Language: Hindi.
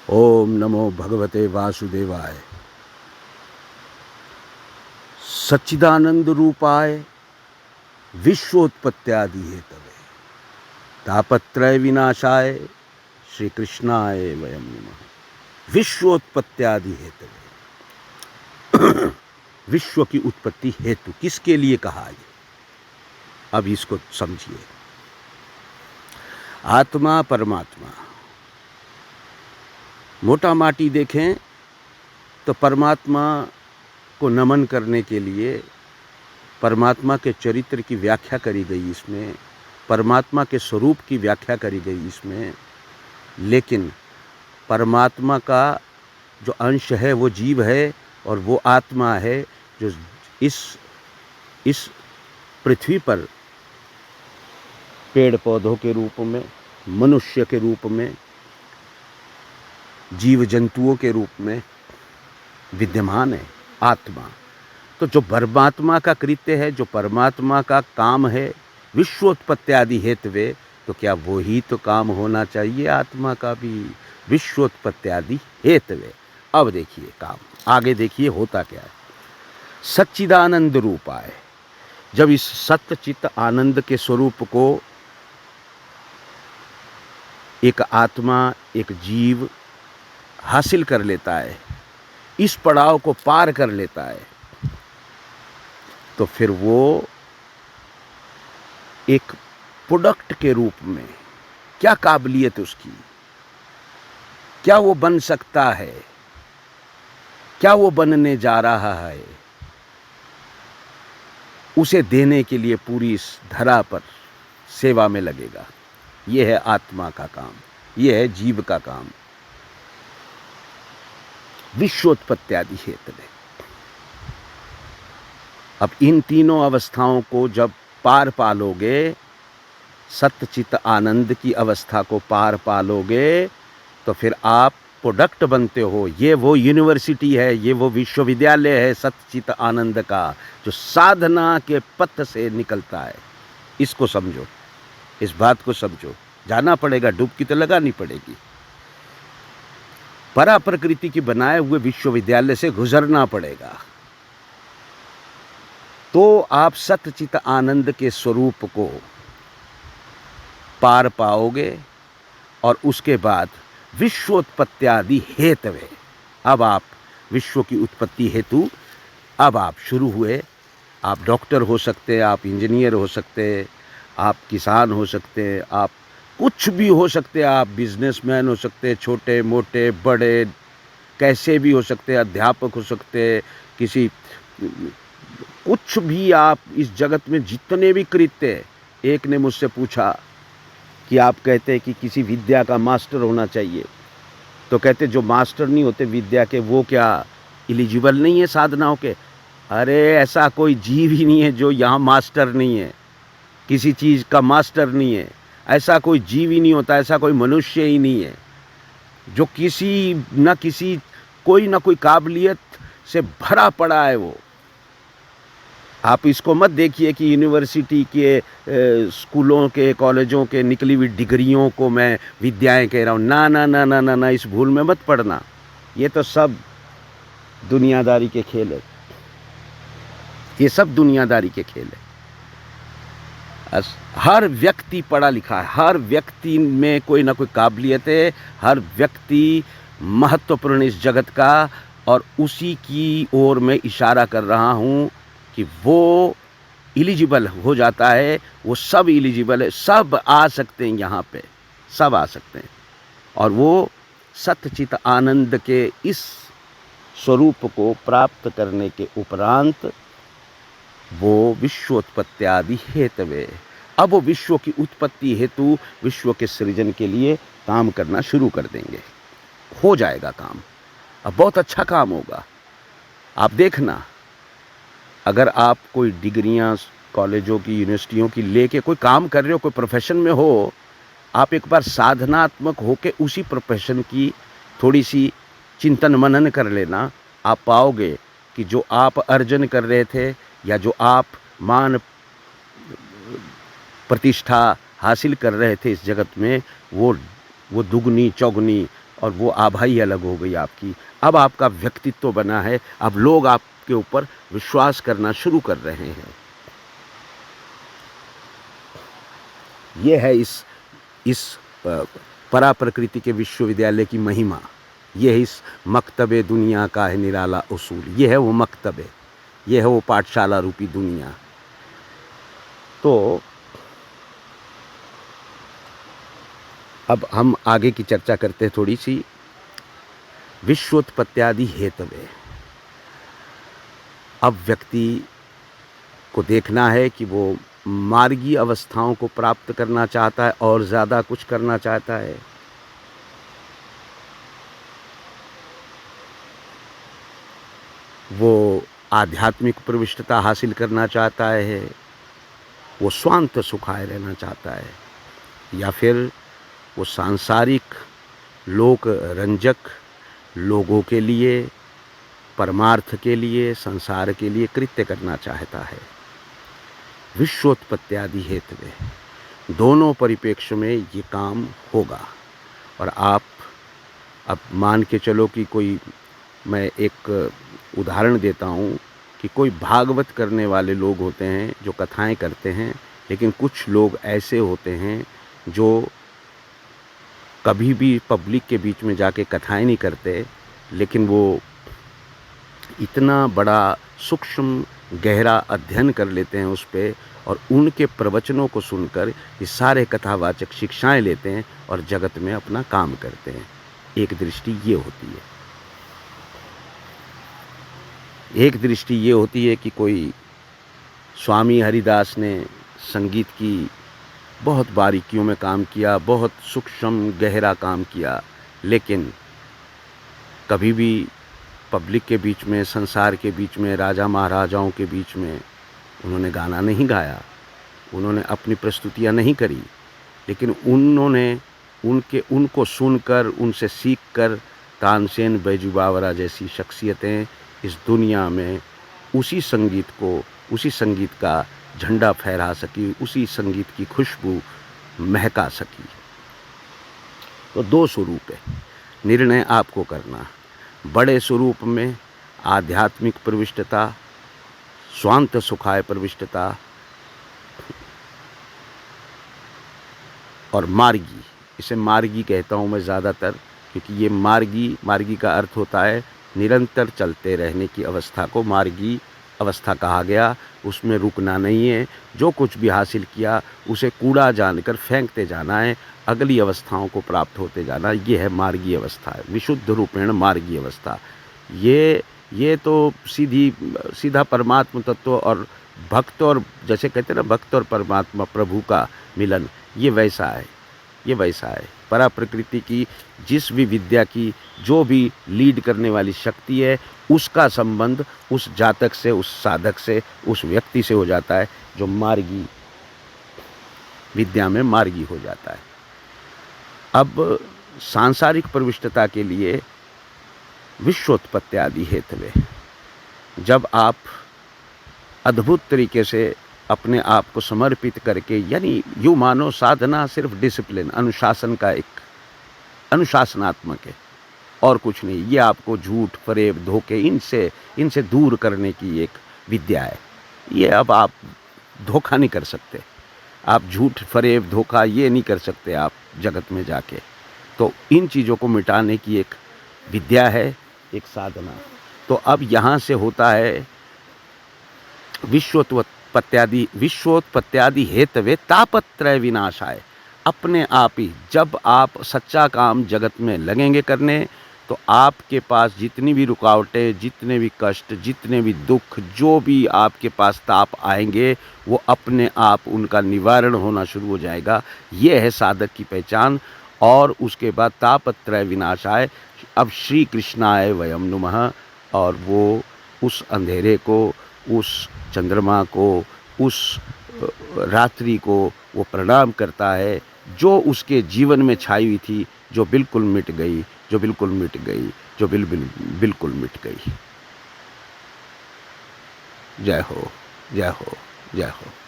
ओम नमो भगवते वासुदेवाय। सच्चिदानंद रूपाय विश्वोत्पत्त्यादि हेतवे तापत्रय विनाशाय श्री कृष्णाय वयम नमः। विश्वोत्पत्त्यादि हेतवे, विश्व की उत्पत्ति हेतु किसके लिए कहा है? अब इसको समझिए। आत्मा परमात्मा, मोटा माटी देखें तो परमात्मा को नमन करने के लिए परमात्मा के चरित्र की व्याख्या करी गई इसमें, परमात्मा के स्वरूप की व्याख्या करी गई इसमें। लेकिन परमात्मा का जो अंश है वो जीव है और वो आत्मा है जो इस पृथ्वी पर पेड़ पौधों के रूप में, मनुष्य के रूप में, जीव जंतुओं के रूप में विद्यमान है आत्मा। तो जो परमात्मा का कृत्य है, जो परमात्मा का काम है, विश्वोत्पत्त्यादि हेतवे, तो क्या वो ही तो काम होना चाहिए आत्मा का भी, विश्वोत्पत्त्यादि हेतवे। अब देखिए काम आगे, देखिए होता क्या है। सच्चिदानंद रूपाय, जब इस सत्य चित्त आनंद के स्वरूप को एक आत्मा, एक जीव हासिल कर लेता है, इस पड़ाव को पार कर लेता है, तो फिर वो एक प्रोडक्ट के रूप में क्या काबिलियत उसकी, क्या वो बन सकता है, क्या वो बनने जा रहा है, उसे देने के लिए पूरी इस धरा पर सेवा में लगेगा। ये है आत्मा का काम, ये है जीव का काम। विश्वोत्पत्त्यादि हेतवे, अब इन तीनों अवस्थाओं को जब पार पालोगे, सत्यचित आनंद की अवस्था को पार पालोगे, तो फिर आप प्रोडक्ट बनते हो। ये वो यूनिवर्सिटी है, ये वो विश्वविद्यालय है सत्यचित आनंद का, जो साधना के पथ से निकलता है। इसको समझो, इस बात को समझो। जाना पड़ेगा, डुबकी तो लगानी पड़ेगी। परा प्रकृति की बनाए हुए विश्वविद्यालय से गुजरना पड़ेगा, तो आप सत्यचित आनंद के स्वरूप को पार पाओगे। और उसके बाद विश्वोत्पत्त्यादि हेतवे, अब आप विश्व की उत्पत्ति हेतु अब आप शुरू हुए। आप डॉक्टर हो सकते हैं, आप इंजीनियर हो सकते हैं, आप किसान हो सकते हैं, आप कुछ भी हो सकते हैं, आप बिजनेसमैन हो सकते हैं, छोटे मोटे बड़े कैसे भी हो सकते हैं, अध्यापक हो सकते हैं, किसी कुछ भी आप इस जगत में जितने भी कृत्य हैं। एक ने मुझसे पूछा कि आप कहते हैं कि किसी विद्या का मास्टर होना चाहिए, तो कहते जो मास्टर नहीं होते विद्या के, वो क्या एलिजिबल नहीं है साधनाओं के? अरे ऐसा कोई जीव ही नहीं है जो यहाँ मास्टर नहीं है, किसी चीज़ का मास्टर नहीं है। ऐसा कोई जीव ही नहीं होता, ऐसा कोई मनुष्य ही नहीं है जो किसी न किसी कोई ना कोई काबिलियत से भरा पड़ा है वो। आप इसको मत देखिए कि यूनिवर्सिटी के स्कूलों के, कॉलेजों के निकली हुई डिग्रियों को मैं विद्याएं कह रहा हूँ। ना ना ना ना ना ना, इस भूल में मत पड़ना। ये तो सब दुनियादारी के खेल है, ये सब दुनियादारी के खेल है। हर व्यक्ति पढ़ा लिखा है, हर व्यक्ति में कोई ना कोई काबिलियत है, हर व्यक्ति महत्वपूर्ण इस जगत का, और उसी की ओर मैं इशारा कर रहा हूँ कि वो एलिजिबल हो जाता है। वो सब एलिजिबल है, सब आ सकते हैं यहाँ पे, सब आ सकते हैं। और वो सत्यचित आनंद के इस स्वरूप को प्राप्त करने के उपरांत वो विश्वोत्पत्त्यादि हेतवे, अब वो विश्व की उत्पत्ति हेतु, विश्व के सृजन के लिए काम करना शुरू कर देंगे। हो जाएगा काम, अब बहुत अच्छा काम होगा। आप देखना, अगर आप कोई डिग्रियां कॉलेजों की, यूनिवर्सिटियों की लेके कोई काम कर रहे हो, कोई प्रोफेशन में हो, आप एक बार साधनात्मक होके उसी प्रोफेशन की थोड़ी सी चिंतन मनन कर लेना। आप पाओगे कि जो आप अर्जन कर रहे थे, या जो आप मान प्रतिष्ठा हासिल कर रहे थे इस जगत में, वो दुगनी चौगुनी और वो आभा ही अलग हो गई आपकी। अब आपका व्यक्तित्व बना है, अब लोग आपके ऊपर विश्वास करना शुरू कर रहे हैं। ये है इस परा प्रकृति के विश्वविद्यालय की महिमा। ये है इस मकतबे दुनिया का है निराला उसूल। ये है वो मकतबे, ये है वो पाठशाला रूपी दुनिया। तो अब हम आगे की चर्चा करते हैं थोड़ी सी। विश्वोत्पत्त्यादि हेतवे। अब व्यक्ति को देखना है कि वो मार्गी अवस्थाओं को प्राप्त करना चाहता है और ज़्यादा कुछ करना चाहता है। वो आध्यात्मिक प्रविष्टता हासिल करना चाहता है, वो स्वांत सुखाए रहना चाहता है, या फिर वो सांसारिक लोक रंजक लोगों के लिए, परमार्थ के लिए, संसार के लिए कृत्य करना चाहता है। विश्वोत्पत्त्यादि हेतवे, दोनों परिप्रेक्ष्य में ये काम होगा। और आप अब मान के चलो कि कोई, मैं एक उदाहरण देता हूँ कि कोई भागवत करने वाले लोग होते हैं जो कथाएं करते हैं, लेकिन कुछ लोग ऐसे होते हैं जो कभी भी पब्लिक के बीच में जाके कथाएं नहीं करते, लेकिन वो इतना बड़ा सूक्ष्म गहरा अध्ययन कर लेते हैं उस पे, और उनके प्रवचनों को सुनकर ये सारे कथावाचक शिक्षाएं लेते हैं और जगत में अपना काम करते हैं। एक दृष्टि ये होती है। एक दृष्टि ये होती है कि कोई स्वामी हरिदास ने संगीत की बहुत बारीकियों में काम किया, बहुत सूक्ष्म गहरा काम किया, लेकिन कभी भी पब्लिक के बीच में, संसार के बीच में, राजा महाराजाओं के बीच में उन्होंने गाना नहीं गाया, उन्होंने अपनी प्रस्तुतियाँ नहीं करी, लेकिन उन्होंने उनको सुनकर, उनसे सीखकर तानसेन, बैजू बावरा जैसी शख्सियतें इस दुनिया में उसी संगीत का झंडा फहरा सकी, उसी संगीत की खुशबू महका सकी। तो दो स्वरूप है, निर्णय आपको करना। बड़े स्वरूप में आध्यात्मिक प्रविष्टता, स्वांत सुखाय प्रविष्टता, और मार्गी, इसे मार्गी कहता हूँ मैं ज़्यादातर, क्योंकि ये मार्गी का अर्थ होता है निरंतर चलते रहने की अवस्था को मार्गी अवस्था कहा गया। उसमें रुकना नहीं है, जो कुछ भी हासिल किया उसे कूड़ा जानकर फेंकते जाना है, अगली अवस्थाओं को प्राप्त होते जाना। ये है मार्गी अवस्था, विशुद्ध रूपेण मार्गी अवस्था। ये तो सीधा परमात्मा तत्व और भक्त, और जैसे कहते हैं ना भक्त और परमात्मा प्रभु का मिलन, ये वैसा है। परा प्रकृति की जिस भी विद्या की जो भी लीड करने वाली शक्ति है, उसका संबंध उस जातक से, उस साधक से, उस व्यक्ति से हो जाता है जो मार्गी विद्या में मार्गी हो जाता है। अब सांसारिक प्रविष्टता के लिए विश्वोत्पत्त्यादि हेतवे, जब आप अद्भुत तरीके से अपने आप को समर्पित करके, यानी यूँ मानो साधना सिर्फ डिसिप्लिन, अनुशासन का एक अनुशासनात्मक है और कुछ नहीं। ये आपको झूठ, फरेब, धोखे इनसे दूर करने की एक विद्या है। ये अब आप धोखा नहीं कर सकते, आप झूठ, फरेब, धोखा ये नहीं कर सकते आप जगत में जाके। तो इन चीज़ों को मिटाने की एक विद्या है, एक साधना। तो अब यहाँ से होता है विश्वोत्पत्त्यादि हेतवे तापत्रय विनाशाय। अपने आप ही जब आप सच्चा काम जगत में लगेंगे करने, तो आपके पास जितनी भी रुकावटें, जितने भी कष्ट, जितने भी दुख, जो भी आपके पास ताप आएंगे, वो अपने आप उनका निवारण होना शुरू हो जाएगा। ये है साधक की पहचान। और उसके बाद तापत्रय विनाशाय, अब श्री कृष्णाय वयम नुमः, और वो उस अंधेरे को, उस चंद्रमा को, उस रात्रि को वो प्रणाम करता है जो उसके जीवन में छाई हुई थी, जो बिल्कुल मिट गई, जो बिल्कुल मिट गई। जय हो, जय हो, जय हो।